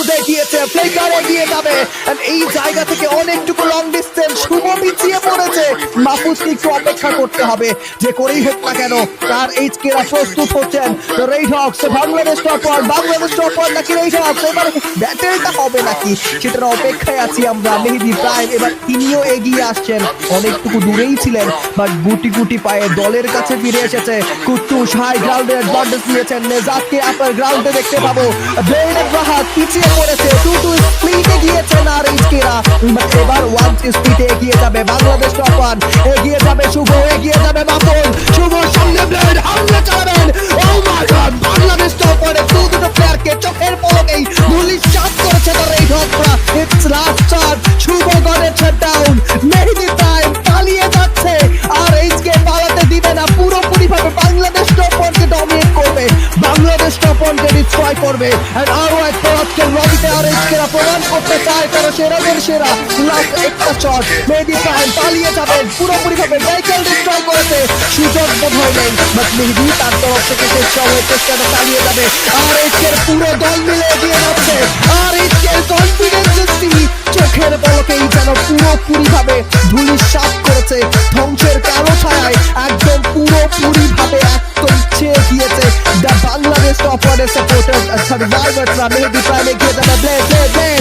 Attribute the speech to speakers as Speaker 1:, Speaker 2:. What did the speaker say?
Speaker 1: মাহফুজ এগিয়েছে, ফ্লেকার এগিয়ে যাবে। এই জায়গা থেকে অনেকটুকু লং ডিস্টেন্স, শুভ পিছিয়ে পড়েছে। মাহফুজকে একটু অপেক্ষা করতে হবে, যে করেই হোক না কেন। তার এইচকেরা প্রস্তুত হচ্ছেন। Red Hawks Bangladesh topper, Bangladesh topper নাকি রেড হকস, এবার ব্যাটেলটা হবে নাকি সেটার অপেক্ষায় আছি আমরা। মেহেদী প্রাইম এবার তিনিও এগিয়ে আসছেন, অনেকটুকু দূরেই ছিলেন, বাট গুটি গুটি পায়ে দলের কাছে ফিরে এসেছে। কুট্টুস হাই গ্রাউন্ডে অ্যাডভান্টেজ নিয়েছেন, নেজাতকে আপার গ্রাউন্ডে দেখতে পাবো। ব্লেড রাহাত পিছিয়ে পড়েছে, 2-2 স্প্লিটে গিয়েছেন আর এইচকেরা। এবার 1 স্প্লিটে এগিয়ে যাবে বাংলাদেশ টপার, এগিয়ে যাবে শুভ, এগিয়ে যাবে মাহফুজ। শুভর সামনে ব্লেড হামলা চালাবেন। ও মাই গড, বাংলাদেশ টপারে দুটো প্লেয়ারকে চোখের পলকেই গুলি চাপ করেছে তার রেড হকসরা। ইটস লাস্ট চার্জ, শুভ গডের শাটডাউন। মেহেদী প্রাইম পালিয়ে যাচ্ছে, আর এইচকে পালাতে দিবে না। পুরোপুরি ভাবে বাংলাদেশ টপারকে ডমিনেট করবে, বাংলাদেশ টপারকে ডিস্ট্রয় করবে। এন্ড আরো একটা আজকের লবিতে আর এইচকেরা প্রমাণ করতে চায় তারা সেরাদের সেরা। লাস্ট একটা শট, মেহেদী প্রাইম পালিয়ে যাবেন, পুরোপুরি ভাবে ভেহিকল ডিস্ট্রয় করেছে। সুযোগ বোধ হয় নেই, বাট মেহেদী তার তরফ থেকে শেষ সময় চেষ্টাটা চালিয়ে যাবে। আর এইচকের পুরো দল মিলে এগিয়ে যাচ্ছে, আর এইচকের কনফিডেন্স চোখের পলকেই যেন পুরোপুরি ভাবে ধূলিসাৎ করেছে। ধ্বংসের কালো ছায়ায় একদম পুরোপুরি ভাবে ইচ্ছে গিয়েছে দ্য বাংলাদেশ টপারের সাপোর্টার্স সার্ভাইভার্সরা। মেহেদী প্রাইম এগিয়ে যাবে, ব্লেড ব্লেড ব্লেড